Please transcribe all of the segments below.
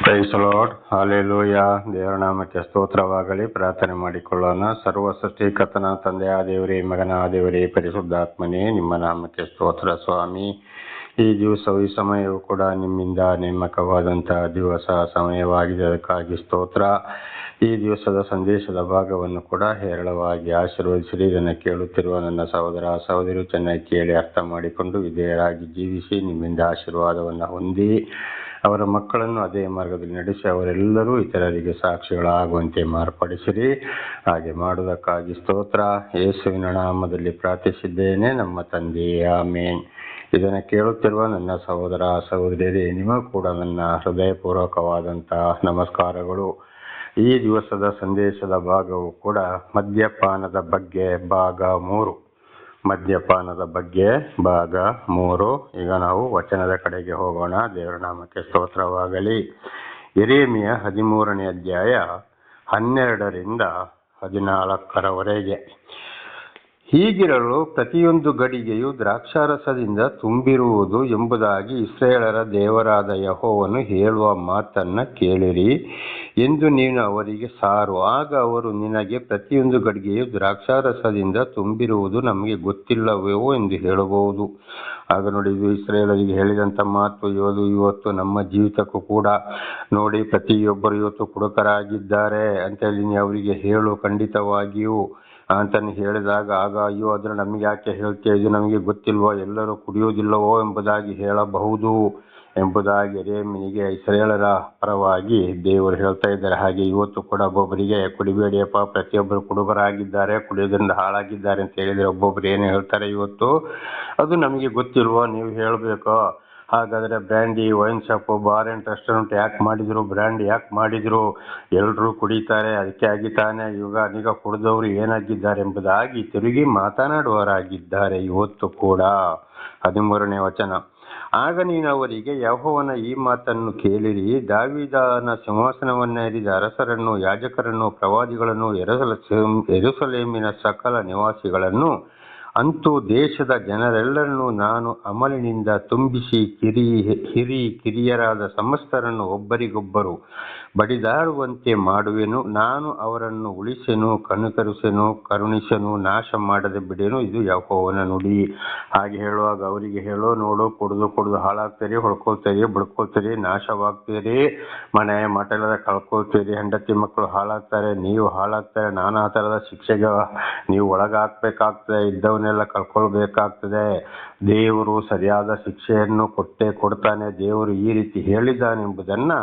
Price lord, hallelujah. ದೇವರ ನಾಮಕ್ಕೆ ಸ್ತೋತ್ರವಾಗಲಿ. ಪ್ರಾರ್ಥನೆ ಮಾಡಿಕೊಳ್ಳೋಣ. ಸರ್ವ ಸೃಷ್ಟಿಕರ್ತನ ತಂದೆಯ ದೇವರೇ, ಮಗನ ದೇವರೇ, ಪರಿಶುದ್ಧಾತ್ಮನೇ, ನಿಮ್ಮ ನಾಮಕ್ಕೆ ಸ್ತೋತ್ರ ಸ್ವಾಮಿ. ಈ ದಿವಸವು ಈ ಸಮಯವು ಕೂಡ ನಿಮ್ಮಿಂದ ನೇಮಕವಾದಂತಹ ದಿವಸ ಸಮಯವಾಗಿದೆ. ಅದಕ್ಕಾಗಿ ಸ್ತೋತ್ರ. ಈ ದಿವಸದ ಸಂದೇಶದ ಭಾಗವನ್ನು ಕೂಡ ಹೇರಳವಾಗಿ ಆಶೀರ್ವದಿಸಿರಿ. ಇದನ್ನು ಕೇಳುತ್ತಿರುವ ನನ್ನ ಸಹೋದರ ಸಹೋದರಿಯರು ಚೆನ್ನಾಗಿ ಕೇಳಿ ಅರ್ಥ ಮಾಡಿಕೊಂಡು ವಿಧೇಯರಾಗಿ ಜೀವಿಸಿ ನಿಮ್ಮಿಂದ ಆಶೀರ್ವಾದವನ್ನು ಹೊಂದಿ ಅವರ ಮಕ್ಕಳನ್ನು ಅದೇ ಮಾರ್ಗದಲ್ಲಿ ನಡೆಸಿ ಅವರೆಲ್ಲರೂ ಇತರರಿಗೆ ಸಾಕ್ಷಿಗಳಾಗುವಂತೆ ಮಾರ್ಪಡಿಸಿರಿ. ಹಾಗೆ ಮಾಡುವುದಕ್ಕಾಗಿ ಸ್ತೋತ್ರ. ಯೇಸುವಿನ ನಾಮದಲ್ಲಿ ಪ್ರಾರ್ಥಿಸಿದ್ದೇನೆ, ನಮ್ಮ ತಂದೆಯೇ, ಆಮೇನ್. ಇದನ್ನು ಕೇಳುತ್ತಿರುವ ನನ್ನ ಸಹೋದರ ಸಹೋದರಿಯರೇ, ನಿಮಗೂ ಕೂಡ ನನ್ನ ಹೃದಯಪೂರ್ವಕವಾದಂತಹ ನಮಸ್ಕಾರಗಳು. ಈ ದಿವಸದ ಸಂದೇಶದ ಭಾಗವು ಕೂಡ ಮದ್ಯಪಾನದ ಬಗ್ಗೆ ಭಾಗ 3. ಮದ್ಯಪಾನದ ಬಗ್ಗೆ ಭಾಗ 3. ಈಗ ನಾವು ವಚನದ ಕಡೆಗೆ ಹೋಗೋಣ. ದೇವರ ನಾಮಕ್ಕೆ ಸ್ತೋತ್ರವಾಗಲಿ. ಯೆರೆಮೀಯ 13ನೇ ಅಧ್ಯಾಯ 12ರಿಂದ 14ರವರೆಗೆ. ಹೀಗಿರಲು ಪ್ರತಿಯೊಂದು ಗಡಿಗೆಯು ದ್ರಾಕ್ಷಾರಸದಿಂದ ತುಂಬಿರುವುದು ಎಂಬುದಾಗಿ ಇಸ್ರಾಯೇಲರ ದೇವರಾದ ಯೆಹೋವನು ಹೇಳುವ ಮಾತನ್ನು ಕೇಳಿರಿ ಎಂದು ನೀನು ಅವರಿಗೆ ಸಾರು. ಆಗ ಅವರು ನಿನಗೆ, ಪ್ರತಿಯೊಂದು ಗಡಿಗೆಯು ದ್ರಾಕ್ಷಾರಸದಿಂದ ತುಂಬಿರುವುದು ನಮಗೆ ಗೊತ್ತಿಲ್ಲವೋ ಎಂದು ಹೇಳಬಹುದು. ಆಗ ನೋಡಿ, ಇದು ಇಸ್ರಾಯೇಲರಿಗೆ ಹೇಳಿದಂಥ ಮಾತು. ಇವತ್ತು ನಮ್ಮ ಜೀವಿತಕ್ಕೂ ಕೂಡ ನೋಡಿ, ಪ್ರತಿಯೊಬ್ಬರು ಇವತ್ತು ಕುಡುಕರಾಗಿದ್ದಾರೆ ಅಂತೇಳಿ ಅವರಿಗೆ ಹೇಳು ಖಂಡಿತವಾಗಿಯೂ ಅಂತಂದು ಹೇಳಿದಾಗ, ಆಗ ಅಯ್ಯೋ ಅದನ್ನು ನಮಗೆ ಯಾಕೆ ಹೇಳ್ತೀಯ, ಇದು ನಮಗೆ ಗೊತ್ತಿಲ್ವೋ, ಎಲ್ಲರೂ ಕುಡಿಯೋದಿಲ್ಲವೋ ಎಂಬುದಾಗಿ ಹೇಳಬಹುದು ಎಂಬುದಾಗಿ ಯೆರೆಮೀಯನಿಗೆ ಇಸ್ರಾಯೇಲರ ಪರವಾಗಿ ದೇವರು ಹೇಳ್ತಾ ಇದ್ದಾರೆ. ಹಾಗೆ ಇವತ್ತು ಕೂಡ ಒಬ್ಬೊಬ್ಬರಿಗೆ ಕುಡಿಬೇಡಿಯಪ್ಪ, ಪ್ರತಿಯೊಬ್ಬರು ಕುಡುಕರಾಗಿದ್ದಾರೆ, ಕುಡಿಯೋದ್ರಿಂದ ಹಾಳಾಗಿದ್ದಾರೆ ಅಂತ ಹೇಳಿದರೆ ಒಬ್ಬೊಬ್ಬರು ಏನು ಹೇಳ್ತಾರೆ, ಇವತ್ತು ಅದು ನಮಗೆ ಗೊತ್ತಿಲ್ವೋ, ನೀವು ಹೇಳಬೇಕು. ಹಾಗಾದರೆ brandy, wine shop, bar and restaurant ಯಾಕೆ ಮಾಡಿದರು, ಬ್ರ್ಯಾಂಡ್ ಯಾಕೆ ಮಾಡಿದರು, ಎಲ್ಲರೂ ಕುಡಿತಾರೆ, ಅದಕ್ಕೆ ಆಗಿ ತಾನೇ ಈಗ ಕುಡಿದವರು ಏನಾಗಿದ್ದಾರೆ ಎಂಬುದಾಗಿ ತಿರುಗಿ ಮಾತನಾಡುವವರಾಗಿದ್ದಾರೆ ಇವತ್ತು ಕೂಡ. 13ನೇ ವಚನ. ಆಗ ನೀನು ಅವರಿಗೆ, ಯೆಹೋವನ ಈ ಮಾತನ್ನು ಕೇಳಿರಿ. ದಾವೀದನ ಸಿಂಹಾಸನವನ್ನೇರಿದ ಅರಸರನ್ನು, ಯಾಜಕರನ್ನು, ಪ್ರವಾದಿಗಳನ್ನು, ಯೆರೂಸಲೇಮಿನ ಸಕಲ ನಿವಾಸಿಗಳನ್ನು, ಅಂತೂ ದೇಶದ ಜನರೆಲ್ಲರನ್ನು ನಾನು ಅಮಲಿನಿಂದ ತುಂಬಿಸಿ ಕಿರಿಯರಾದ ಸಮಸ್ತರನ್ನು ಒಬ್ಬರಿಗೊಬ್ಬರು ಬಡಿದಾಡುವಂತೆ ಮಾಡುವೆನು. ನಾನು ಅವರನ್ನು ಉಳಿಸೆನು, ಕರುಣಿಸೆನು, ನಾಶ ಮಾಡದೆ ಬಿಡೆನು. ಇದು ಯೆಹೋವನ ನುಡಿ. ಹಾಗೆ ಹೇಳುವಾಗ ಅವರಿಗೆ ಹೇಳು, ನೋಡು, ಕುಡಿದು ಹಾಳಾಗ್ತೀರಿ, ಹೊಡ್ಕೊಳ್ತೀರಿ, ಬಡ್ಕೊಳ್ತೀರಿ, ನಾಶವಾಗ್ತೀರಿ, ಮನೆ ಮಠದ ಕಳ್ಕೊಳ್ತೀರಿ, ಹೆಂಡತಿ ಮಕ್ಕಳು ಹಾಳಾಗ್ತಾರೆ, ನೀವು ಹಾಳಾಗ್ತಾರೆ, ನಾನಾ ಥರದ ಶಿಕ್ಷೆಗೆ ನೀವು ಒಳಗಾಗಬೇಕಾಗ್ತದೆ, ಇದ್ದವನ್ನೆಲ್ಲ ಕಳ್ಕೊಳ್ಬೇಕಾಗ್ತದೆ. ದೇವರು ಸರಿಯಾದ ಶಿಕ್ಷೆಯನ್ನು ಕೊಡ್ತಾನೆ. ದೇವರು ಈ ರೀತಿ ಹೇಳಿದ್ದಾನೆಂಬುದನ್ನು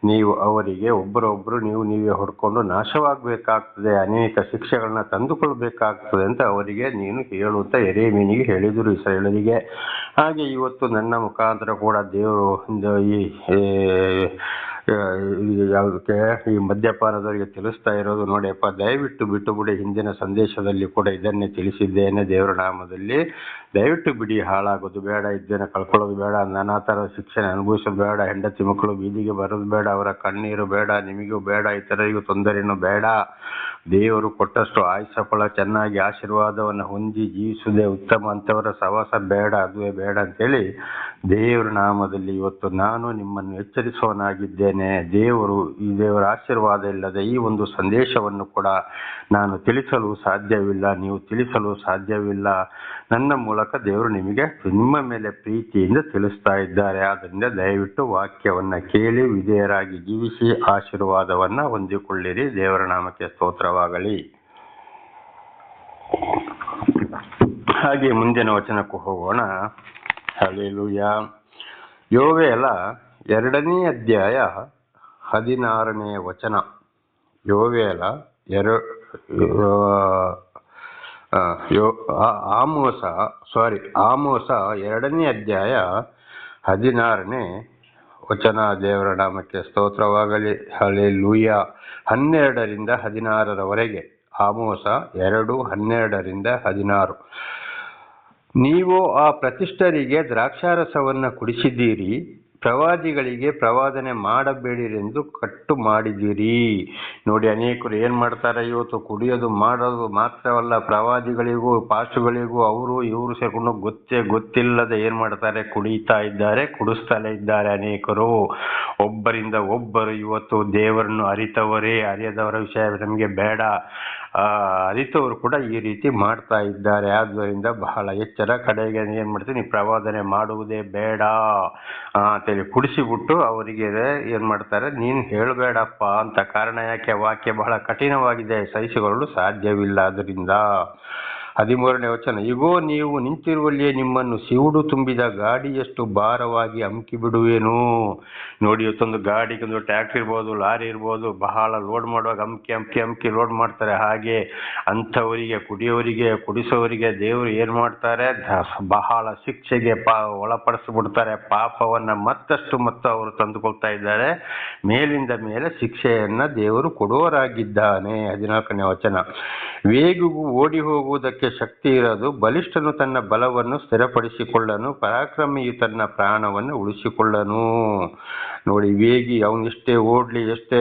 ನೀವು ಅವರಿಗೆ ಒಬ್ಬರೊಬ್ಬರು ನೀವೇ ಹೊಡ್ಕೊಂಡು ನಾಶವಾಗಬೇಕಾಗ್ತದೆ, ಅನೇಕ ಶಿಕ್ಷೆಗಳನ್ನ ತಂದುಕೊಳ್ಬೇಕಾಗ್ತದೆ ಅಂತ ಅವರಿಗೆ ನೀನು ಹೇಳುತ್ತಾ ಯೆರೆಮೀಯನಿಗೆ ಹೇಳಿದರು ಇಸ್ರಾಯೇಲರಿಗೆ. ಹಾಗೆ ಇವತ್ತು ನನ್ನ ಮುಖಾಂತರ ಕೂಡ ದೇವರು ಯಾವುದಕ್ಕೆ ಈ ಮದ್ಯಪಾನದವರಿಗೆ ತಿಳಿಸ್ತಾ ಇರೋದು, ನೋಡಿಯಪ್ಪ, ದಯವಿಟ್ಟು ಬಿಟ್ಟು ಬಿಡಿ. ಹಿಂದಿನ ಸಂದೇಶದಲ್ಲಿ ಕೂಡ ಇದನ್ನೇ ತಿಳಿಸಿದ್ದೇನೆ. ದೇವರ ನಾಮದಲ್ಲಿ ದಯವಿಟ್ಟು ಬಿಡಿ, ಹಾಳಾಗೋದು ಬೇಡ, ಇದನ್ನು ಕಳ್ಕೊಳ್ಳೋದು ಬೇಡ, ನಾನಾ ಥರದ ಶಿಕ್ಷೆ ಅನುಭವಿಸೋದು ಬೇಡ, ಹೆಂಡತಿ ಮಕ್ಕಳು ಬೀದಿಗೆ ಬರೋದು ಬೇಡ, ಅವರ ಕಣ್ಣೀರು ಬೇಡ, ನಿಮಗೂ ಬೇಡ, ಇತರರಿಗೂ ತೊಂದರೆನೂ ಬೇಡ. ದೇವರು ಕೊಟ್ಟಷ್ಟು ಆಯುಷ್ಯ ಫಲ ಚೆನ್ನಾಗಿ ಆಶೀರ್ವಾದವನ್ನು ಹೊಂದಿ ಜೀವಿಸುವುದೇ ಉತ್ತಮ. ಅಂಥವರ ಸವಾಸ ಬೇಡ, ಅದುವೇ ಬೇಡ ಅಂತೇಳಿ ದೇವರ ನಾಮದಲ್ಲಿ ಇವತ್ತು ನಾನು ನಿಮ್ಮನ್ನು ಎಚ್ಚರಿಸುವನಾಗಿದ್ದೇನೆ. ದೇವರ ಆಶೀರ್ವಾದ ಇಲ್ಲದೆ ಈ ಒಂದು ಸಂದೇಶವನ್ನು ಕೂಡ ನಾನು ತಿಳಿಸಲು ಸಾಧ್ಯವಿಲ್ಲ, ನೀವು ತಿಳಿಸಲು ಸಾಧ್ಯವಿಲ್ಲ. ನನ್ನ ಮೂಲಕ ದೇವರು ನಿಮ್ಮ ಮೇಲೆ ಪ್ರೀತಿಯಿಂದ ತಿಳಿಸ್ತಾ ಇದ್ದಾರೆ. ಆದ್ದರಿಂದ ದಯವಿಟ್ಟು ವಾಕ್ಯವನ್ನು ಕೇಳಿ ವಿಧೇಯರಾಗಿ ಜೀವಿಸಿ ಆಶೀರ್ವಾದವನ್ನು ಹೊಂದಿಕೊಳ್ಳಿರಿ. ದೇವರ ನಾಮಕ್ಕೆ ಸ್ತೋತ್ರವಾಗಲಿ. ಹಾಗೆ ಮುಂದಿನ ವಚನಕ್ಕೂ ಹೋಗೋಣ. ಹಲ್ಲೆಲೂಯ. ಯೋವೇಲ 2ನೇ ಅಧ್ಯಾಯ 16ನೇ ವಚನ. ಯೋವೇಲ ಆಮೋಸ 2ನೇ ಅಧ್ಯಾಯ 16ನೇ ವಚನ. ದೇವರ ನಾಮಕ್ಕೆ ಸ್ತೋತ್ರವಾಗಲಿ. ಹಲ್ಲೆಲೂಯ. 12ರಿಂದ 16ರವರೆಗೆ. ಆಮೋಸ 2:12ರಿಂದ 16. ನೀವು ಆ ಪ್ರತಿಷ್ಠರಿಗೆ ದ್ರಾಕ್ಷಾರಸವನ್ನು ಕುಡಿಸಿದ್ದೀರಿ, ಪ್ರವಾದಿಗಳಿಗೆ ಪ್ರವಾದನೆ ಮಾಡಬೇಡಿರೆಂದು ಕಟ್ಟು ಮಾಡಿದಿರಿ. ನೋಡಿ, ಅನೇಕರು ಏನ್ ಮಾಡ್ತಾರೆ ಇವತ್ತು, ಕುಡಿಯೋದು ಮಾಡೋದು ಮಾತ್ರವಲ್ಲ, ಪ್ರವಾದಿಗಳಿಗೂ ಪಾಸ್ಟುಗಳಿಗೂ ಅವರು ಇವರು ಸೇರ್ಕೊಂಡು ಗೊತ್ತಿಲ್ಲದೆ ಏನ್ ಮಾಡ್ತಾರೆ, ಕುಡಿತಾ ಇದ್ದಾರೆ, ಕುಡಿಸ್ತಲೇ ಇದ್ದಾರೆ. ಅನೇಕರು ಒಬ್ಬರಿಂದ ಒಬ್ಬರು ಇವತ್ತು ದೇವರನ್ನು ಅರಿಯದವರ ವಿಷಯ ನಮಗೆ ಬೇಡ, ಅರಿತವರು ಕೂಡ ಈ ರೀತಿ ಮಾಡ್ತಾ ಇದ್ದಾರೆ. ಆದ್ದರಿಂದ ಬಹಳ ಎಚ್ಚರ. ಕಡೆಗೆ ಏನ್ ಮಾಡ್ತೀವಿ, ನೀವು ಪ್ರವಾದನೆ ಮಾಡುವುದೇ ಬೇಡ ಅಂತೇಳಿ ಕುಡಿಸಿಬಿಟ್ಟು ಅವರಿಗೆ ಏನ್ ಮಾಡ್ತಾರೆ, ನೀನು ಹೇಳಬೇಡಪ್ಪ ಅಂತ. ಕಾರಣ ಯಾಕೆ? ವಾಕ್ಯ ಬಹಳ ಕಠಿಣವಾಗಿದೆ, ಸಹಿಸಿಕೊಳ್ಳಲು ಸಾಧ್ಯವಿಲ್ಲ. ಅದರಿಂದ 13ನೇ ವಚನ, ಇಗೋ ನೀವು ನಿಂತಿರುವಲ್ಲಿಯೇ ನಿಮ್ಮನ್ನು ಸಿವುಡು ತುಂಬಿದ ಗಾಡಿಯಷ್ಟು ಭಾರವಾಗಿ ಅಮ್ಕಿ ಬಿಡುವೇನು. ನೋಡಿ, ಇವತ್ತೊಂದು ಗಾಡಿಗೆ, ಒಂದು ಟ್ಯಾಕ್ಟ್ರಿ ಇರ್ಬೋದು, ಲಾರಿ ಇರ್ಬೋದು, ಬಹಳ ಲೋಡ್ ಮಾಡುವಾಗ ಅಮ್ಕಿ ಲೋಡ್ ಮಾಡ್ತಾರೆ. ಹಾಗೆ ಅಂಥವರಿಗೆ, ಕುಡಿಸೋವರಿಗೆ ದೇವರು ಏನ್ ಮಾಡ್ತಾರೆ, ಬಹಳ ಶಿಕ್ಷೆಗೆ ಒಳಪಡಿಸ್ಬಿಡ್ತಾರೆ. ಪಾಪವನ್ನ ಮತ್ತಷ್ಟು ಅವರು ತಂದುಕೊಳ್ತಾ ಇದ್ದಾರೆ. ಮೇಲಿಂದ ಮೇಲೆ ಶಿಕ್ಷೆಯನ್ನ ದೇವರು ಕೊಡುವರಾಗಿದ್ದಾನೆ. 14ನೇ ವಚನ, ವೇಗಿಗೂ ಓಡಿ ಹೋಗುವುದಕ್ಕೆ ಶಕ್ತಿ ಇರದು, ಬಲಿಷ್ಠನು ತನ್ನ ಬಲವನ್ನು ಸ್ಥಿರಪಡಿಸಿಕೊಳ್ಳನು, ಪರಾಕ್ರಮಿಯು ತನ್ನ ಪ್ರಾಣವನ್ನು ಉಳಿಸಿಕೊಳ್ಳನು. ನೋಡಿ, ವೇಗಿ ಅವನು ಎಷ್ಟೇ ಓಡ್ಲಿ, ಎಷ್ಟೇ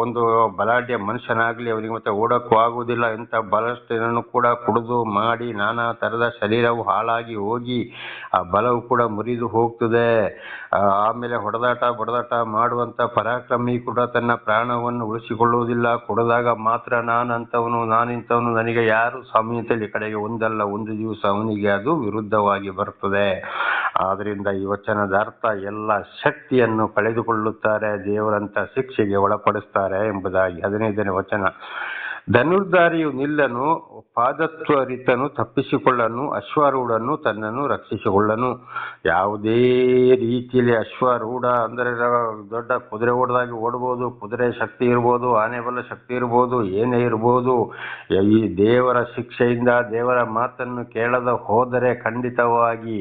ಒಂದು ಬಲಾಢ್ಯ ಮನುಷ್ಯನಾಗ್ಲಿ, ಅವನಿಗೆ ಮತ್ತೆ ಓಡಕ್ಕೂ ಆಗುವುದಿಲ್ಲ. ಎಂಥ ಬಲಿಷ್ಠನನ್ನು ಕೂಡ ಕುಡಿದು ಮಾಡಿ ನಾನಾ ತರದ ಶರೀರವು ಹಾಳಾಗಿ ಹೋಗಿ ಆ ಬಲವು ಕೂಡ ಮುರಿದು ಹೋಗ್ತದೆ. ಆಮೇಲೆ ಬಡದಾಟ ಮಾಡುವಂತ ಪರಾಕ್ರಮಿ ಕೂಡ ತನ್ನ ಪ್ರಾಣವನ್ನು ಉಳಿಸಿಕೊಳ್ಳುವುದಿಲ್ಲ. ಕುಡಿದಾಗ ಮಾತ್ರ ನಾನಿಂತವನು, ನನಗೆ ಯಾರು ಸ್ವಾಮಿ ಅಂತೇಳಿ ಕಡೆಗೆ ಒಂದಲ್ಲ ಒಂದು ದಿವಸ ಅವನಿಗೆ ಅದು ವಿರುದ್ಧವಾಗಿ ಬರ್ತದೆ. ಆದ್ರಿಂದ ಈ ವಚನದ ಅರ್ಥ, ಎಲ್ಲ ಶಕ್ತಿಯನ್ನು ಕಳೆದುಕೊಳ್ಳುತ್ತಾರೆ, ದೇವರಂತ ಶಿಕ್ಷೆಗೆ ಒಳಪಡಿಸ್ತಾರೆ ಎಂಬುದಾಗಿ. 15ನೇ ವಚನ, ಧನುರ್ಧಾರಿಯು ನಿಲ್ಲನು, ಪಾದತ್ವರಿತನು ತಪ್ಪಿಸಿಕೊಳ್ಳನು, ಅಶ್ವಾರೂಢನು ತನ್ನನ್ನು ರಕ್ಷಿಸಿಕೊಳ್ಳನು. ಯಾವುದೇ ರೀತಿಯಲ್ಲಿ ಅಶ್ವಾರೂಢ ಅಂದರೆ ದೊಡ್ಡ ಕುದುರೆ ಓಡ್ಬೋದು, ಕುದುರೆ ಶಕ್ತಿ ಇರ್ಬೋದು, ಆನೆ ಬಲ ಶಕ್ತಿ ಇರ್ಬೋದು, ಏನೇ ಇರ್ಬೋದು, ಈ ದೇವರ ಶಿಕ್ಷೆಯಿಂದ ದೇವರ ಮಾತನ್ನು ಕೇಳದ ಹೋದರೆ ಖಂಡಿತವಾಗಿ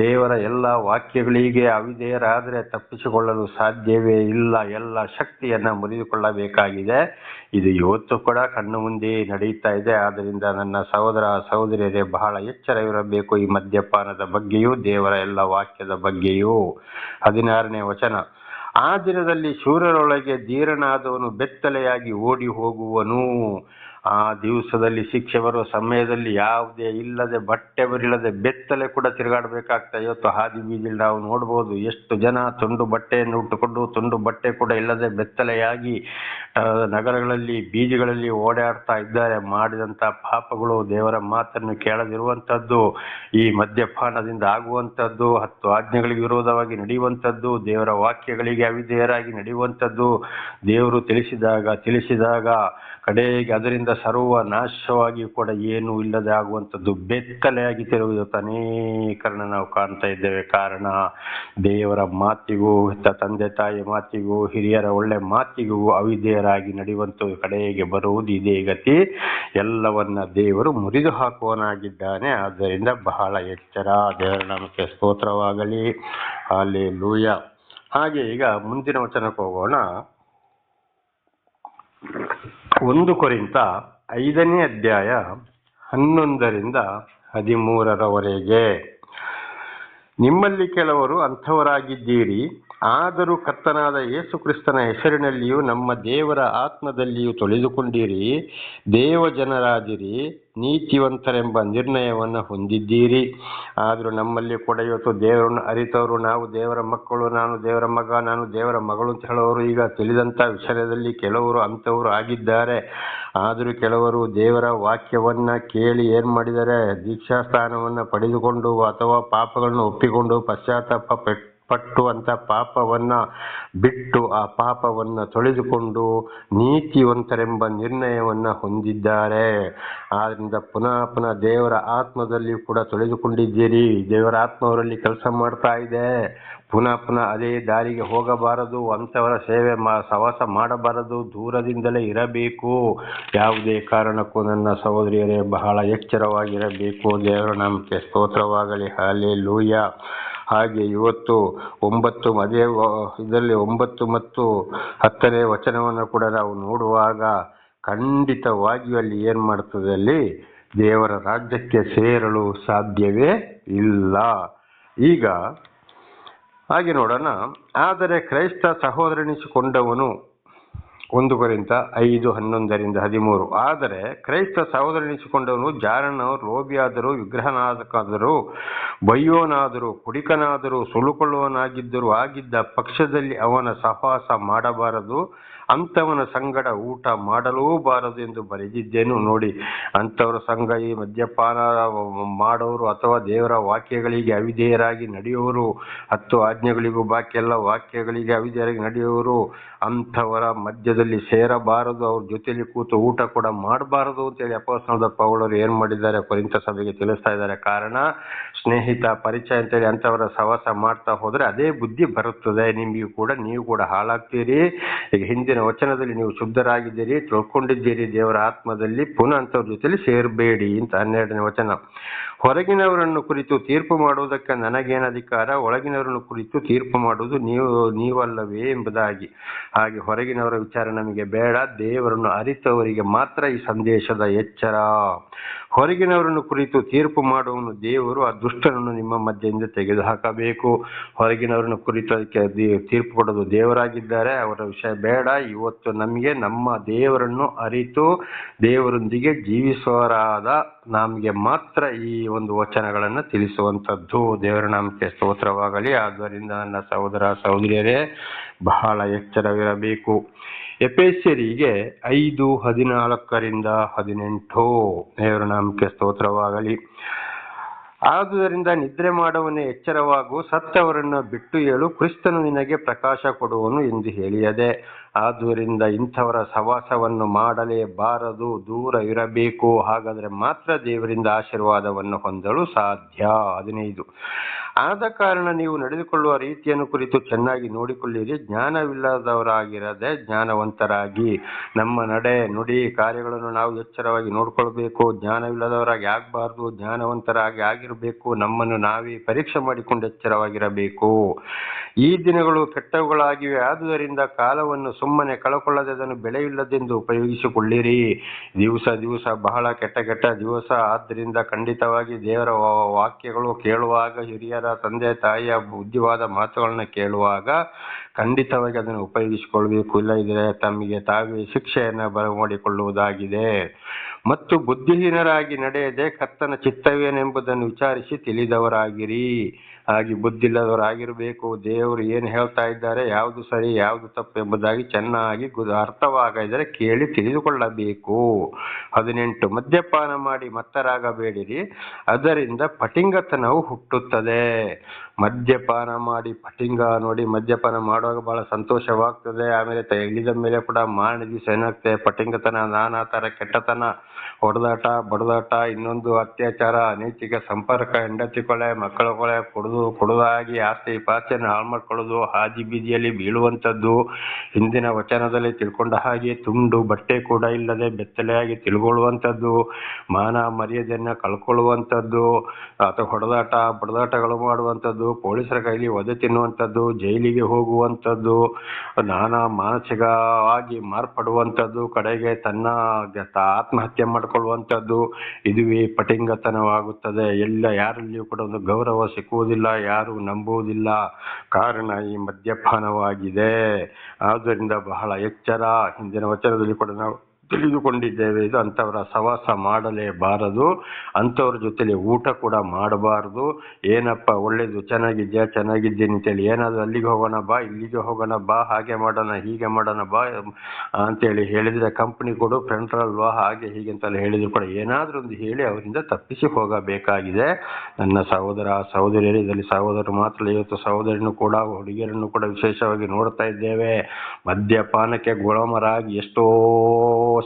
ದೇವರ ಎಲ್ಲ ವಾಕ್ಯಗಳಿಗೆ ಅವಿಧೇಯರಾದರೆ ತಪ್ಪಿಸಿಕೊಳ್ಳಲು ಸಾಧ್ಯವೇ ಇಲ್ಲ. ಎಲ್ಲ ಶಕ್ತಿಯನ್ನ ಮುರಿದುಕೊಳ್ಳಬೇಕಾಗಿದೆ. ಇದು ಇವತ್ತು ಕೂಡ ಕಣ್ಣು ಮುಂದೆ ನಡೀತಾ ಇದೆ. ಆದ್ದರಿಂದ ನನ್ನ ಸಹೋದರ ಸಹೋದರಿಯರೇ, ಬಹಳ ಎಚ್ಚರವಿರಬೇಕು ಈ ಮದ್ಯಪಾನದ ಬಗ್ಗೆಯೂ, ದೇವರ ಎಲ್ಲ ವಾಕ್ಯದ ಬಗ್ಗೆಯೂ. 16ನೇ ವಚನ, ಆ ದಿನದಲ್ಲಿ ಶೂರರೊಳಗೆ ಧೀರನಾದವನು ಬೆತ್ತಲೆಯಾಗಿ ಓಡಿ ಹೋಗುವನು. ಆ ದಿವಸದಲ್ಲಿ, ಶಿಕ್ಷೆ ಬರುವ ಸಮಯದಲ್ಲಿ ಯಾವುದೇ ಇಲ್ಲದೆ, ಬಟ್ಟೆ ಬರಿಲ್ಲದೆ ಬೆತ್ತಲೆ ಕೂಡ ತಿರುಗಾಡಬೇಕಾಗ್ತದೆ. ಇವತ್ತು ಹಾದಿ ಬೀದಿಯಲ್ಲಿ ನಾವು ನೋಡ್ಬೋದು, ಎಷ್ಟು ಜನ ತುಂಡು ಬಟ್ಟೆಯನ್ನು ಉಟ್ಟುಕೊಂಡು, ತುಂಡು ಬಟ್ಟೆ ಕೂಡ ಇಲ್ಲದೆ ಬೆತ್ತಲೆಯಾಗಿ ನಗರಗಳಲ್ಲಿ, ಬೀದಿಗಳಲ್ಲಿ ಓಡಾಡ್ತಾ ಇದ್ದಾರೆ. ಮಾಡಿದಂತ ಪಾಪಗಳು, ದೇವರ ಮಾತನ್ನು ಕೇಳದಿರುವಂತದ್ದು, ಈ ಮದ್ಯಪಾನದಿಂದ ಆಗುವಂಥದ್ದು, 10 ಆಜ್ಞೆಗಳಿಗೆ ವಿರೋಧವಾಗಿ ನಡೆಯುವಂಥದ್ದು, ದೇವರ ವಾಕ್ಯಗಳಿಗೆ ಅವಿಧೇಯರಾಗಿ ನಡೆಯುವಂಥದ್ದು, ದೇವರು ತಿಳಿಸಿದಾಗ ಕಡೆಗೆ ಅದರಿಂದ ಸರ್ವ ನಾಶವಾಗಿ ಕೂಡ ಏನೂ ಇಲ್ಲದೆ ಆಗುವಂಥದ್ದು, ಬೆತ್ತಲೆಯಾಗಿ ತಿರುಗುವುದು ಅನೇಕರನ್ನ ನಾವು ಕಾಣ್ತಾ ಇದ್ದೇವೆ. ಕಾರಣ, ದೇವರ ಮಾತಿಗೂ, ತಂದೆ ತಾಯಿ ಮಾತಿಗೂ, ಹಿರಿಯರ ಒಳ್ಳೆ ಮಾತಿಗೂ ಅವಿಧೇಯರಾಗಿ ನಡೆಯುವಂಥದ್ದು, ಕಡೆಗೆ ಬರುವುದು ಇದೇ ಗತಿ. ಎಲ್ಲವನ್ನ ದೇವರು ಮುರಿದು ಹಾಕುವನಾಗಿದ್ದಾನೆ. ಆದ್ದರಿಂದ ಬಹಳ ಎಚ್ಚರ. ದೇವರ ನಾಮಕ್ಕೆ ಸ್ತೋತ್ರವಾಗಲಿ. ಹಲ್ಲೆಲೂಯಾ. ಹಾಗೆ ಈಗ ಮುಂದಿನ ವಚನಕ್ಕೆ ಹೋಗೋಣ. 1 ಕೊರಿಂಥ 5ನೇ ಅಧ್ಯಾಯ 11ರಿಂದ 13ರವರೆಗೆ. ನಿಮ್ಮಲ್ಲಿ ಕೆಲವರು ಅಂಥವರಾಗಿದ್ದೀರಿ, ಆದರೂ ಕರ್ತನಾದ ಯೇಸು ಕ್ರಿಸ್ತನ ಹೆಸರಿನಲ್ಲಿಯೂ ನಮ್ಮ ದೇವರ ಆತ್ಮದಲ್ಲಿಯೂ ತೊಳೆದುಕೊಂಡಿರಿ, ದೇವಜನರಾದಿರಿ, ನೀತಿವಂತರೆಂಬ ನಿರ್ಣಯವನ್ನು ಹೊಂದಿದ್ದೀರಿ. ಆದರೂ ನಮ್ಮಲ್ಲಿ ಕೂಡ ಇವತ್ತು ದೇವರನ್ನು ಅರಿತವರು, ನಾವು ದೇವರ ಮಕ್ಕಳು, ನಾನು ದೇವರ ಮಗ, ನಾನು ದೇವರ ಮಗಳು ಅಂತ ಹೇಳೋರು ಈಗ ತಿಳಿದಂಥ ವಿಷಯದಲ್ಲಿ ಕೆಲವರು ಅಂಥವರು ಆಗಿದ್ದಾರೆ. ಆದರೂ ಕೆಲವರು ದೇವರ ವಾಕ್ಯವನ್ನ ಕೇಳಿ ಏನ್ ಮಾಡಿದ್ದಾರೆ, ದೀಕ್ಷಾಸ್ಥಾನವನ್ನು ಪಡೆದುಕೊಂಡು ಅಥವಾ ಪಾಪಗಳನ್ನು ಒಪ್ಪಿಕೊಂಡು ಪಶ್ಚಾತ್ತಾಪ ಪಟ್ಟು ಅಂತ ಪಾಪವನ್ನ ಬಿಟ್ಟು ಆ ಪಾಪವನ್ನ ತೊಳೆದುಕೊಂಡು ನೀತಿವಂತರೆಂಬ ನಿರ್ಣಯವನ್ನ ಹೊಂದಿದ್ದಾರೆ. ಆದ್ರಿಂದ ಪುನಃ ದೇವರ ಆತ್ಮದಲ್ಲಿ ಕೂಡ ತೊಳೆದುಕೊಂಡಿದ್ದೀರಿ. ದೇವರ ಆತ್ಮ ಅವರಲ್ಲಿ ಕೆಲಸ ಮಾಡ್ತಾ ಇದೆ. ಪುನಃ ಅದೇ ದಾರಿಗೆ ಹೋಗಬಾರದು, ಅಂಥವರ ಸಹವಾಸ ಮಾಡಬಾರದು, ದೂರದಿಂದಲೇ ಇರಬೇಕು. ಯಾವುದೇ ಕಾರಣಕ್ಕೂ ನನ್ನ ಸಹೋದರಿಯರೇ ಬಹಳ ಎಚ್ಚರವಾಗಿರಬೇಕು. ದೇವರ ನಾಮಕ್ಕೆ ಸ್ತೋತ್ರವಾಗಲಿ. ಹಲ್ಲೆಲೂಯಾ. ಹಾಗೆ ಇವತ್ತು 9 ಮತ್ತು 10ನೇ ವಚನವನ್ನು ಕೂಡ ನಾವು ನೋಡುವಾಗ ಖಂಡಿತವಾಗಿಯೂ ಅಲ್ಲಿ ಏನ್ ಮಾಡ್ತದೆ, ಅಲ್ಲಿ ದೇವರ ರಾಜ್ಯಕ್ಕೆ ಸೇರಲು ಸಾಧ್ಯವೇ ಇಲ್ಲ. ಈಗ ಹಾಗೆ ನೋಡೋಣ. ಆದರೆ ಕ್ರೈಸ್ತ ಸಹೋದರನಿಸಿಕೊಂಡವನು 1 ಕೊರಿಂಥ 5:11-13. ಆದರೆ ಕ್ರೈಸ್ತ ಸಹೋದರನಿಸಿಕೊಂಡವನು ಜಾರನೋ, ಲೋಭಿಯಾದರೂ, ವಿಗ್ರಹನಾದಕಾದರೂ, ಬಯ್ಯೋನಾದರೂ, ಕುಡಿಕನಾದರೂ, ಸುಲುಕೊಳ್ಳುವನಾಗಿದ್ದರೂ ಆಗಿದ್ದ ಪಕ್ಷದಲ್ಲಿ ಅವನ ಸಹವಾಸ ಮಾಡಬಾರದು, ಅಂಥವನ ಸಂಗಡ ಊಟ ಮಾಡಲೂಬಾರದು ಎಂದು ಬರೆದಿದ್ದೇನು. ನೋಡಿ, ಅಂಥವ್ರ ಸಂಘ ಈ ಮದ್ಯಪಾನ ಮಾಡೋರು ಅಥವಾ ದೇವರ ವಾಕ್ಯಗಳಿಗೆ ಅವಿಧೇಯರಾಗಿ ನಡೆಯುವವರು, 10 ಆಜ್ಞೆಗಳಿಗೂ ಬಾಕಿ ಎಲ್ಲ ವಾಕ್ಯಗಳಿಗೆ ಅವಿಧೇಯರಾಗಿ ನಡೆಯುವವರು, ಅಂಥವರ ಮಧ್ಯದಲ್ಲಿ ಸೇರಬಾರದು, ಅವ್ರ ಜೊತೆಲಿ ಕೂತು ಊಟ ಕೂಡ ಮಾಡಬಾರದು ಅಂತೇಳಿ ಅಪೊಸ್ತಲನಾದ ಪೌಲರು ಏನ್ ಮಾಡಿದ್ದಾರೆ, ಕೊರಿಂಥ ಸಭೆಗೆ ತಿಳಿಸ್ತಾ ಇದ್ದಾರೆ. ಕಾರಣ, ಸ್ನೇಹಿತ, ಪರಿಚಯ ಅಂತೇಳಿ ಅಂಥವರ ಸಹವಾಸ ಮಾಡ್ತಾ ಹೋದ್ರೆ ಅದೇ ಬುದ್ಧಿ ಬರುತ್ತದೆ ನಿಮಗೂ ಕೂಡ. ನೀವು ಕೂಡ ಹಾಳಾಗ್ತೀರಿ. ಈಗ ಹಿಂದಿನ ವಚನದಲ್ಲಿ ನೀವು ಶುದ್ಧರಾಗಿದ್ದೀರಿ, ತಿಳ್ಕೊಂಡಿದ್ದೀರಿ ದೇವರ ಆತ್ಮದಲ್ಲಿ, ಪುನಃ ಅಂಥವ್ರ ಜೊತೆಲಿ ಸೇರಬೇಡಿ ಅಂತ 12ನೇ ವಚನ. ಹೊರಗಿನವರನ್ನು ಕುರಿತು ತೀರ್ಪು ಮಾಡುವುದಕ್ಕೆ ನನಗೇನು ಅಧಿಕಾರ, ಒಳಗಿನವರನ್ನು ಕುರಿತು ತೀರ್ಪು ಮಾಡುವುದು ನೀವಲ್ಲವೇ ಎಂಬುದಾಗಿ. ಹಾಗೆ ಹೊರಗಿನವರ ವಿಚಾರ ನಮಗೆ ಬೇಡ, ದೇವರನ್ನು ಅರಿತವರಿಗೆ ಮಾತ್ರ ಈ ಸಂದೇಶದ ಎಚ್ಚರ. ಹೊರಗಿನವರನ್ನು ಕುರಿತು ತೀರ್ಪು ಮಾಡುವನು ದೇವರು, ಆ ದುಷ್ಟನನ್ನು ನಿಮ್ಮ ಮಧ್ಯೆಯಿಂದ ತೆಗೆದುಹಾಕಬೇಕು. ಹೊರಗಿನವರನ್ನು ಕುರಿತು ಅದಕ್ಕೆ ತೀರ್ಪು ಕೊಡೋದು ದೇವರಾಗಿದ್ದಾರೆ, ಅವರ ವಿಷಯ ಬೇಡ. ಇವತ್ತು ನಮಗೆ ನಮ್ಮ ದೇವರನ್ನು ಅರಿತು ದೇವರೊಂದಿಗೆ ಜೀವಿಸುವರಾದ ನಮಗೆ ಮಾತ್ರ ಈ ಒಂದು ವಚನಗಳನ್ನು ತಿಳಿಸುವಂಥದ್ದು. ದೇವರ ನಾಮಕ್ಕೆ ಸ್ತೋತ್ರವಾಗಲಿ. ಆದ್ದರಿಂದ ನನ್ನ ಸಹೋದರ ಸಹೋದರಿಯರೇ, ಬಹಳ ಎಚ್ಚರವಿರಬೇಕು. ಎಫೆಸರಿಗೆ 5:14-18. ದೇವರ ನಾಮಕ್ಕೆ ಸ್ತೋತ್ರವಾಗಲಿ. ಆದುದರಿಂದ ನಿದ್ರೆ ಮಾಡುವವನೇ ಎಚ್ಚರವಾಗು, ಸತ್ತವರನ್ನು ಬಿಟ್ಟು ಏಳು, ಕ್ರಿಸ್ತನು ನಿನಗೆ ಪ್ರಕಾಶ ಕೊಡುವನು ಎಂದು ಹೇಳಿಯದೆ. ಆದುದರಿಂದ ಇಂಥವರ ಸಹವಾಸವನ್ನು ಮಾಡಲೇಬಾರದು, ದೂರ ಇರಬೇಕು. ಹಾಗಾದರೆ ಮಾತ್ರ ದೇವರಿಂದ ಆಶೀರ್ವಾದವನ್ನು ಹೊಂದಲು ಸಾಧ್ಯ. 15. ಆದ ಕಾರಣ ನೀವು ನಡೆದುಕೊಳ್ಳುವ ರೀತಿಯನ್ನು ಕುರಿತು ಚೆನ್ನಾಗಿ ನೋಡಿಕೊಳ್ಳಿರಿ, ಜ್ಞಾನವಿಲ್ಲದವರಾಗಿರದೆ ಜ್ಞಾನವಂತರಾಗಿ. ನಮ್ಮ ನಡೆ, ನುಡಿ, ಕಾರ್ಯಗಳನ್ನು ನಾವು ಎಚ್ಚರವಾಗಿ ನೋಡ್ಕೊಳ್ಬೇಕು. ಜ್ಞಾನವಿಲ್ಲದವರಾಗಿ ಆಗಬಾರ್ದು, ಜ್ಞಾನವಂತರಾಗಿ ಆಗಿರಬೇಕು. ನಮ್ಮನ್ನು ನಾವೇ ಪರೀಕ್ಷೆ ಮಾಡಿಕೊಂಡು ಎಚ್ಚರವಾಗಿರಬೇಕು. ಈ ದಿನಗಳು ಕೆಟ್ಟವುಗಳಾಗಿವೆ, ಆದುದರಿಂದ ಕಾಲವನ್ನು ಸುಮ್ಮನೆ ಕಳಕೊಳ್ಳದೆ ಅದನ್ನು ಬೆಲೆಯಿಲ್ಲದೆಂದು ಉಪಯೋಗಿಸಿಕೊಳ್ಳಿರಿ. ದಿವಸ ಬಹಳ ಕೆಟ್ಟ ದಿವಸ. ಆದ್ದರಿಂದ ಖಂಡಿತವಾಗಿ ದೇವರ ವಾಕ್ಯಗಳು ಕೇಳುವಾಗ, ಹಿರಿಯರ, ತಂದೆ ತಾಯಿಯ ಬುದ್ಧಿವಾದ ಮಾತುಗಳನ್ನ ಕೇಳುವಾಗ ಖಂಡಿತವಾಗಿ ಅದನ್ನು ಉಪಯೋಗಿಸಿಕೊಳ್ಬೇಕು. ಇಲ್ಲದಿದ್ದರೆ ತಮಗೆ ತಾವೇ ಶಿಕ್ಷೆಯನ್ನು ಬರಮಾಡಿಕೊಳ್ಳುವುದಾಗಿದೆ. ಮತ್ತು ಬುದ್ಧಿಹೀನರಾಗಿ ನಡೆಯದೆ ಕರ್ತನ ಚಿತ್ತವೇನೆಂಬುದನ್ನು ವಿಚಾರಿಸಿ ತಿಳಿದವರಾಗಿರಿ. ಹಾಗೆ ಬುದ್ಧಿಲ್ಲದವರಾಗಿರಬೇಕು. ದೇವರು ಏನು ಹೇಳ್ತಾ ಇದ್ದಾರೆ, ಯಾವುದು ಸರಿ ಯಾವುದು ತಪ್ಪು ಎಂಬುದಾಗಿ ಚೆನ್ನಾಗಿ ಅರ್ಥವಾಗದಿದ್ದರೆ ಕೇಳಿ ತಿಳಿದುಕೊಳ್ಳಬೇಕು. 18. ಮದ್ಯಪಾನ ಮಾಡಿ ಮತ್ತರಾಗಬೇಡಿರಿ, ಅದರಿಂದ ಪಟಿಂಗತನವು ಹುಟ್ಟುತ್ತದೆ. ಮದ್ಯಪಾನ ಮಾಡಿ ಪಟಿಂಗ. ನೋಡಿ, ಮದ್ಯಪಾನ ಮಾಡುವಾಗ ಬಹಳ ಸಂತೋಷವಾಗ್ತದೆ, ಆಮೇಲೆ ಇಳಿದ ಮೇಲೆ ಕೂಡ ಮಾರನೇ ದಿವಸ ಏನಾಗ್ತದೆ, ಪಟಿಂಗತನ, ನಾನಾ ಥರ ಕೆಟ್ಟತನ, ಹೊಡೆದಾಟ, ಬಡದಾಟ, ಇನ್ನೊಂದು ಅತ್ಯಾಚಾರ, ಅನೈತಿಕ ಸಂಪರ್ಕ, ಹೆಂಡತಿ ಕೊಲೆ, ಮಕ್ಕಳ ಕೊಲೆ, ಕುಡುದಾಗಿ ಆಸ್ತಿ ಪಾಸ್ತಿಯನ್ನು ಹಾಳು ಮಾಡ್ಕೊಳ್ಳೋದು, ಹಾದಿ ಬೀದಿಯಲ್ಲಿ ಬೀಳುವಂಥದ್ದು, ಹಿಂದಿನ ವಚನದಲ್ಲಿ ತಿಳ್ಕೊಂಡ ಹಾಗೆ ತುಂಡು ಬಟ್ಟೆ ಕೂಡ ಇಲ್ಲದೆ ಬೆತ್ತಲೆಯಾಗಿ ತಿಳ್ಕೊಳ್ಳುವಂಥದ್ದು, ಮಾನ ಮರ್ಯಾದೆಯನ್ನು ಕಳ್ಕೊಳ್ಳುವಂಥದ್ದು, ಅಥವಾ ಹೊಡೆದಾಟ ಬಡದಾಟಗಳು ಮಾಡುವಂಥದ್ದು, ಪೊಲೀಸರ ಕೈಲಿ ಒದೆ ತಿನ್ನುವಂಥದ್ದು, ಜೈಲಿಗೆ ಹೋಗುವಂಥದ್ದು, ನಾನಾ ಮಾನಸಿಕವಾಗಿ ಮಾರ್ಪಡುವಂಥದ್ದು, ಕಡೆಗೆ ತನ್ನ ಆತ್ಮಹತ್ಯೆ ಮಾಡಿಕೊಳ್ಳುವಂಥದ್ದು, ಇದುವೇ ಪಟಿಂಗತನವಾಗುತ್ತದೆ. ಯಾರಲ್ಲಿಯೂ ಕೂಡ ಒಂದು ಗೌರವ ಸಿಕ್ಕುವುದಿಲ್ಲ, ಯಾರು ನಂಬುವುದಿಲ್ಲ. ಕಾರಣ ಈ ಮದ್ಯಪಾನವಾಗಿದೆ. ಆದ್ದರಿಂದ ಬಹಳ ಎಚ್ಚರ. ಹಿಂದಿನ ವಚನದಲ್ಲಿ ಕೂಡ ನಾವು ತಿಳಿದುಕೊಂಡಿದ್ದೇವೆ, ಇದು ಅಂಥವರ ಸಹವಾಸ ಮಾಡಲೇಬಾರದು, ಅಂಥವ್ರ ಜೊತೆಲಿ ಊಟ ಕೂಡ ಮಾಡಬಾರ್ದು. ಏನಪ್ಪ ಒಳ್ಳೇದು, ಚೆನ್ನಾಗಿದ್ದೀನಿ ಅಂತೇಳಿ ಏನಾದರೂ ಅಲ್ಲಿಗೆ ಹೋಗೋಣ ಬಾ, ಇಲ್ಲಿಗೆ ಹೋಗೋಣ ಬಾ, ಹಾಗೆ ಮಾಡೋಣ ಹೀಗೆ ಮಾಡೋಣ ಬಾ ಅಂತೇಳಿ ಹೇಳಿದರೆ ಕಂಪ್ನಿ ಕೊಡು, ಫ್ರೆಂಡ್ರಲ್ವಾ, ಹಾಗೆ ಹೀಗೆ ಅಂತೆಲ್ಲ ಹೇಳಿದ್ರು ಕೂಡ ಏನಾದರೂ ಒಂದು ಹೇಳಿ ಅವರಿಂದ ತಪ್ಪಿಸಿ ಹೋಗಬೇಕಾಗಿದೆ. ನನ್ನ ಸಹೋದರ ಸಹೋದರಿಯರು, ಇದರಲ್ಲಿ ಸಹೋದರರು ಮಾತ್ರ, ಇವತ್ತು ಸಹೋದರಿನೂ ಕೂಡ, ಹುಡುಗಿಯರನ್ನು ಕೂಡ ವಿಶೇಷವಾಗಿ ನೋಡ್ತಾ ಇದ್ದೇವೆ. ಮದ್ಯಪಾನಕ್ಕೆ ಗುಲಾಮರಾಗಿ ಎಷ್ಟೋ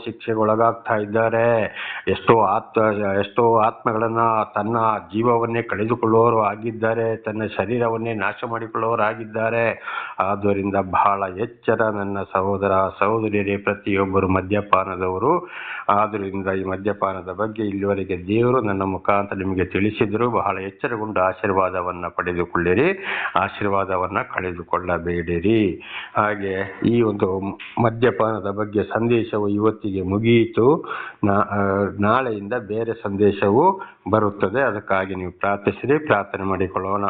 ಶಿಕ್ಷೆಗೊಳಗಾಗ್ತಾ ಇದ್ದಾರೆ. ಎಷ್ಟೋ ಆತ್ಮಗಳನ್ನ ತನ್ನ ಜೀವವನ್ನೇ ಕಳೆದುಕೊಳ್ಳುವವರು ಆಗಿದ್ದಾರೆ, ತನ್ನ ಶರೀರವನ್ನೇ ನಾಶ ಮಾಡಿಕೊಳ್ಳುವವರು ಆಗಿದ್ದಾರೆ. ಆದ್ದರಿಂದ ಬಹಳ ಎಚ್ಚರ ನನ್ನ ಸಹೋದರ ಸಹೋದರಿಯರೇ, ಪ್ರತಿಯೊಬ್ಬರು ಮದ್ಯಪಾನದವರು. ಆದ್ದರಿಂದ ಈ ಮದ್ಯಪಾನದ ಬಗ್ಗೆ ಇಲ್ಲಿವರೆಗೆ ದೇವರು ನನ್ನ ಮುಖಾಂತರ ನಿಮಗೆ ತಿಳಿಸಿದ್ರು. ಬಹಳ ಎಚ್ಚರಗೊಂಡು ಆಶೀರ್ವಾದವನ್ನ ಪಡೆದುಕೊಳ್ಳಿರಿ, ಆಶೀರ್ವಾದವನ್ನ ಕಳೆದುಕೊಳ್ಳಬೇಡಿರಿ. ಹಾಗೆ ಈ ಒಂದು ಮದ್ಯಪಾನದ ಬಗ್ಗೆ ಸಂದೇಶವು ಇವತ್ತಿಗೆ ಮುಗಿಯಿತು. ನಾಳೆಯಿಂದ ಬೇರೆ ಸಂದೇಶವು ಬರುತ್ತದೆ. ಅದಕ್ಕಾಗಿ ನೀವು ಪ್ರಾರ್ಥಿಸಿರಿ. ಪ್ರಾರ್ಥನೆ ಮಾಡಿಕೊಳ್ಳೋಣ.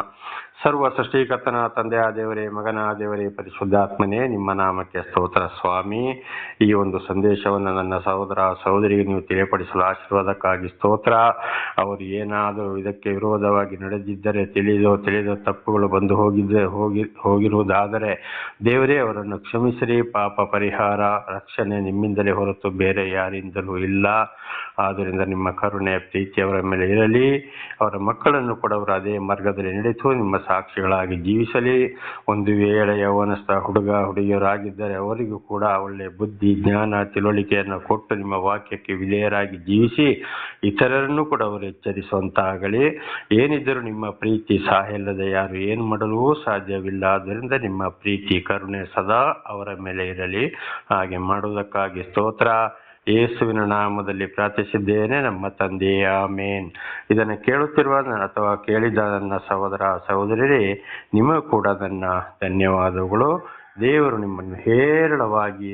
ಸರ್ವ ಸೃಷ್ಟಿಕರ್ತನ ತಂದೆಯ ದೇವರೇ, ಮಗನ ದೇವರೇ, ಪರಿಶುದ್ಧಾತ್ಮನೇ, ನಿಮ್ಮ ನಾಮಕ್ಕೆ ಸ್ತೋತ್ರ ಸ್ವಾಮಿ. ಈ ಒಂದು ಸಂದೇಶವನ್ನು ನನ್ನ ಸಹೋದರ ಸಹೋದರಿಗೆ ನೀವು ತಿಳಿಯಪಡಿಸಲು ಆಶೀರ್ವಾದಕ್ಕಾಗಿ ಸ್ತೋತ್ರ. ಅವರು ಏನಾದರೂ ಇದಕ್ಕೆ ವಿರೋಧವಾಗಿ ನಡೆದಿದ್ದರೆ, ತಿಳಿದ ತಪ್ಪುಗಳು ಬಂದು ಹೋಗಿರುವುದಾದರೆ ದೇವರೇ ಅವರನ್ನು ಕ್ಷಮಿಸಿರಿ. ಪಾಪ ಪರಿಹಾರ, ರಕ್ಷಣೆ ನಿಮ್ಮಿಂದಲೇ ಹೊರತು ಬೇರೆ ಯಾರಿಂದಲೂ ಇಲ್ಲ. ಆದ್ದರಿಂದ ನಿಮ್ಮ ಕರುಣೆ, ಪ್ರೀತಿ ಅವರ ಮೇಲೆ ಇರಲಿ. ಅವರ ಮಕ್ಕಳನ್ನು ಕೂಡ ಅವರು ಅದೇ ಮಾರ್ಗದಲ್ಲಿ ನಡೆದು ನಿಮ್ಮ ಸಾಕ್ಷಿಗಳಾಗಿ ಜೀವಿಸಲಿ. ಒಂದು ವೇಳೆ ಯೌವನಸ್ಥ ಹುಡುಗ ಹುಡುಗಿಯರಾಗಿದ್ದರೆ ಅವರಿಗೂ ಕೂಡ ಒಳ್ಳೆಯ ಬುದ್ಧಿ, ಜ್ಞಾನ, ತಿಳುವಳಿಕೆಯನ್ನು ಕೊಟ್ಟು ನಿಮ್ಮ ವಾಕ್ಯಕ್ಕೆ ವಿಧೇಯರಾಗಿ ಜೀವಿಸಿ ಇತರರನ್ನು ಕೂಡ ಅವರು ಎಚ್ಚರಿಸುವಂತಾಗಲಿ. ಏನಿದ್ದರೂ ನಿಮ್ಮ ಪ್ರೀತಿ ಸಹಾಯಲ್ಲದೆ ಯಾರು ಏನು ಮಾಡಲು ಸಾಧ್ಯವಿಲ್ಲ. ಆದ್ದರಿಂದ ನಿಮ್ಮ ಪ್ರೀತಿ, ಕರುಣೆ ಸದಾ ಅವರ ಮೇಲೆ ಇರಲಿ. ಹಾಗೆ ಮಾಡುವುದಕ್ಕಾಗಿ ಸ್ತೋತ್ರ. ಯೇಸುವಿನ ನಾಮದಲ್ಲಿ ಪ್ರಾರ್ಥಿಸಿದ್ದೇನೆ ನಮ್ಮ ತಂದೆಯೇ, ಆಮೇನ್. ಇದನ್ನು ಕೇಳುತ್ತಿರುವ ಅಥವಾ ಕೇಳಿದ ನನ್ನ ಸಹೋದರ ಸಹೋದರರೇ, ನಿಮಗೂ ಕೂಡ ನನ್ನ ಧನ್ಯವಾದಗಳು. ದೇವರು ನಿಮ್ಮನ್ನು ಹೇರಳವಾಗಿ